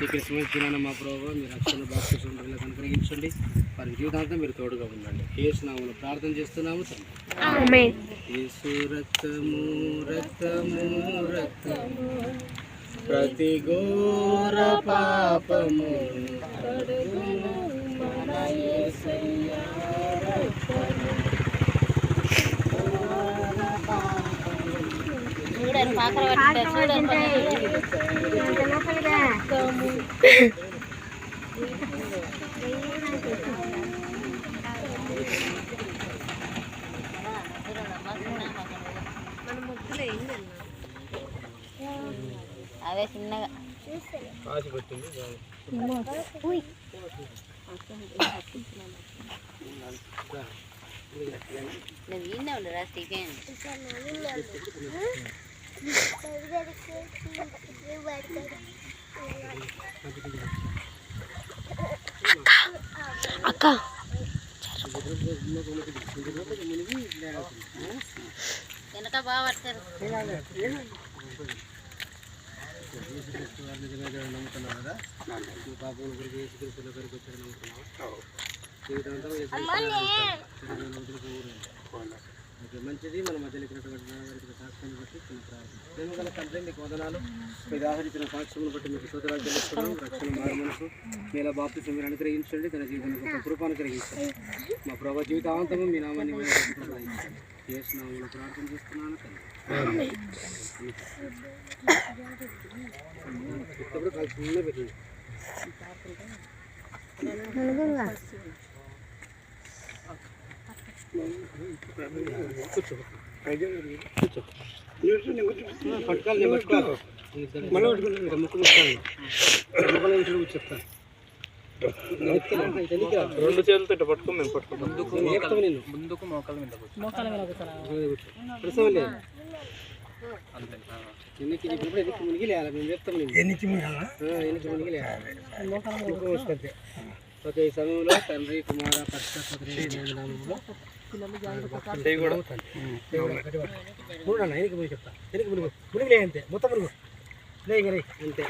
ఈ క్రిస్మస్ దినాన మా ప్రభావ మీరు రక్షణ బాప్తిసం అనుగ్రహించండి. వారి జీవితాంతం మీరు తోడుగా ఉండండి. యేసు నామములో ప్రార్థన చేస్తున్నాము తండ్రి. ఆమేన్. యేసు రక్తము రక్తము రక్తము ప్రతి ఘోర పాపము చూడండి పాకర చూడండి. అవే చిన్నగా వీణే ఉండరా స్టీఫెన్ అక్క వెనక బాగా పడతారు. నమ్ముతున్నావు కదా, పాపం గురించి యేసుక్రీస్తు దగ్గరికి వచ్చాడు నమ్ముతున్నావు. జీవితాంతం మంచిది. మన మధ్యలో ఇచ్చినటువంటి సాక్ష్యాన్ని బట్టి చిన్న ప్రార్థన. ప్రేమ గల తండ్రి మీకు వందనాలు. మీరు ఆహరించిన సాక్ష్యమును బట్టి మీకు స్తోత్రాలు చెల్లిస్తున్నాం. రక్షణ మారు మనసు మీలా బాప్తిసం మీరు అనుగ్రహించండి. తన జీవితానికి ఒక కృప అనుగ్రహించండి. మా ప్రభు జీవితాంతము మీ నామాన్ని యేసు నామములో ప్రార్థన చేస్తున్నాను తండ్రి. ఇప్పుడు కాలు చిన్న పెట్టింది. కూర్చో కూర్చో పట్టుకోవాలి. నేను పట్టుకోవాలి. ముక్కు ముట్టుకోవాలి. చెప్తాను. రెండు చేతులతో పట్టుకో. మేము పట్టుకుంటాం. ముందుకు మోకాల మీద ఎన్నికి మునిగి లేయాలి. మేము చెప్తాం. ఎన్నికి మునిగి లేయాలి. ఓకే. ఈ సమయంలో తండ్రి కుమార పరిశుద్ధాత్మ నామములో ఎనికి మునిగి చెప్తా. ఎనికి మునిగి లే అంతే. మొత్తం మురుగు లేక అంతే.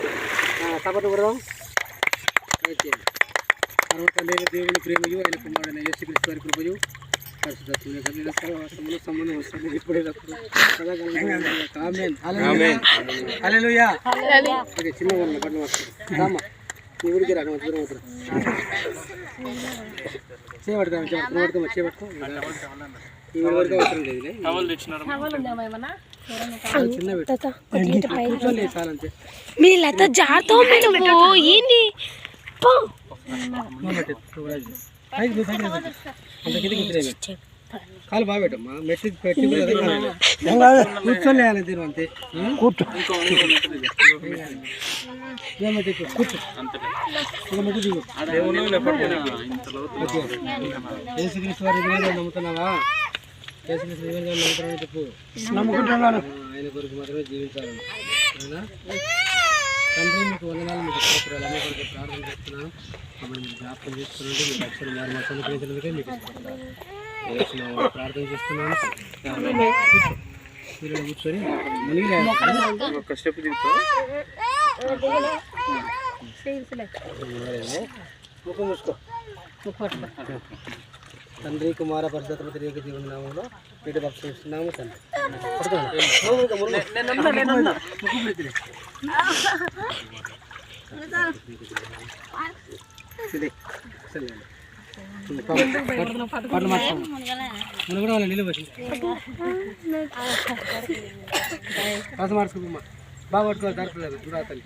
సపట్లు కొడదాం. తర్వాత లేని దేవుని ప్రేమయు ఆయన కుమారుడైన యేసుక్రీస్తు వారి కృపయు పరిశుద్ధాత్మ సహవాసములో సంబంధం వస్తుంది ఇప్పుడేటప్పుడు ఆమేన్. హల్లెలూయా. ఓకే. చిన్న పట్ల వస్తుంది రామ్మ. నీ ఊరికి రాక దూరం అవుతుంది. చేపట్టుకో చేపట్టుకో. ఈ వరకు అవసరం లేదు. చిన్న కూర్చోలే చాలంతే. మీ లత జాతో నువ్వు ఏంది కాలు బాగా పెట్టమ్మా. మెట్టి పెట్టి కూర్చొని అంతే. కూర్చో కూర్చో. యేసుక్రీస్తు వారి నమ్ముతున్నావా? యేసుక్రీస్తు నమ్ముతున్నావని చెప్పు. నమ్ముకుంటున్నాను. ఆయన కొరకు మాత్రమే జీవించాలని. తండ్రి మీకు వందనాలు. మీకు స్తోత్రాలు. అమ్మ కొరకు ప్రార్థన చేస్తున్నాను. మమ్మల్ని మీరు జ్ఞాపకం చేసుకున్నాండి. మీ రక్షణ మారు మా అనుగ్రహించినందుకే మీకు ప్రార్థన చేస్తున్నాను. మీరు కూర్చొని మునిగి ముఖం మూసుకో. తండ్రి కుమార పరిశుద్ధాత్మ త్రియేక దేవుని నామములో వీటి భక్తి ఇస్తున్నాము తండ్రి. మునగడం నీళ్ళు వచ్చి కాసు మార్చుకోమ్మా. బాగా పట్టుకోవాలి. దొరకలేదు చూడాలి.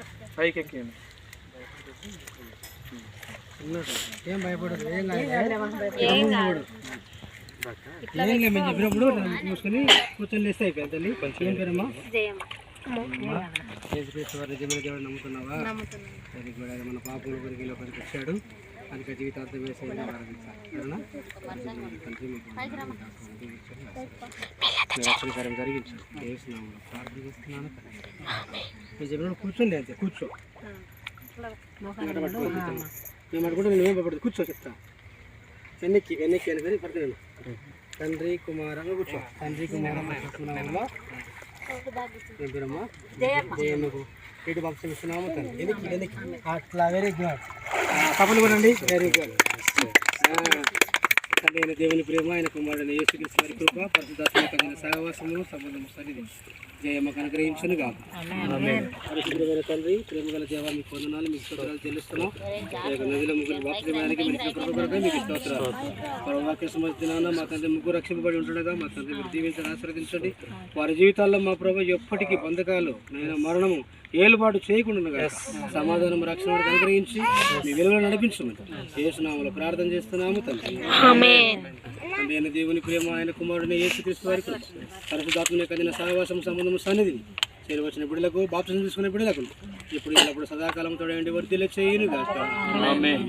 ఏం భయపడదు. ఏం కాదు. ఏం మేము చెప్పినప్పుడు మూసుకొని కూర్చొని లేస్తే అయిపోయింది తల్లి. ఏం పేరమ్మా? యేసుక్రీస్తు వారి నిజమైన దేవుడు నమ్ముతున్నావా? అది కూడా మన పాపముల కొరకు ఒకరికి వచ్చాడు. అందుకే జీవితాంతం వేసేది ఆరాధించాలి. రక్షణకార్యం జరిగించాడు. వేసినాము ప్రార్థన చేస్తున్నాను. నేను చెప్పినప్పుడు కూర్చోండి అంతే. కూర్చో. మేము అనుకుంటే నేను ఏం భయపడదు. కూర్చో చెప్తా. వెనక్కి అని సరే పడుతున్నాను. తండ్రి కుమార కూర్చో. తండ్రి కుమార ఏం పేరమ్మా? జయమ్మకు వీటి బాప్తిసం ఇస్తున్నాము తండ్రి. ఎనికి అట్లా వెరీ గుడ్. కపలు కూడా అండి, వెరీ గుడ్. తండ్రి అయిన దేవుని ప్రేమ, ఆయన కుమారుడైన యేసుక్రీస్తు వారి కృప, పరిశుద్ధాత్మక సహవాసము సంబంధము సన్నిధి జయమ్మకు అనుగ్రహించును గాక. పరిశుద్ధమైన తండ్రి, ప్రేమగల దేవా, మీకు వందనాలు, మీకు స్తోత్రాలు చెల్లిస్తున్నాం. నదిలో ముగ్గురు బాప్తిసానికి మీకు కృప కొరకై మీకు స్తోత్రాలు. వాక్య సమర్థినాన మా తండ్రి ముగ్గురు రక్షింపబడి ఉంటుండగా మా తండ్రి మీరు దీవించండి, ఆశీర్వదించండి. వారి జీవితాల్లో మా ప్రభు ఎప్పటికీ బంధకాలు, నేను మరణము ఏలుబాటు చేయకుండా సమాధానం రక్షణ అనుగ్రహించి మీ విలువలు నడిపించమని యేసునామములో ప్రార్థన చేస్తున్నాము తండ్రి. తండ్రి అయిన దేవుని ప్రేమ, ఆయన కుమారుడిని యేసుక్రీస్తు వారి కృప, పరిశుద్ధాత్మని కలిగిన సహవాసం సంబంధం సన్నిధిని చేరువచ్చిన బిడ్డలకు, బాప్తిసం తీసుకునే బిడ్డలకు ఇప్పుడు ఎల్లప్పుడు సదాకాలం తోడండి వర్ధిల్ల చేయును గాక. ఆమేన్.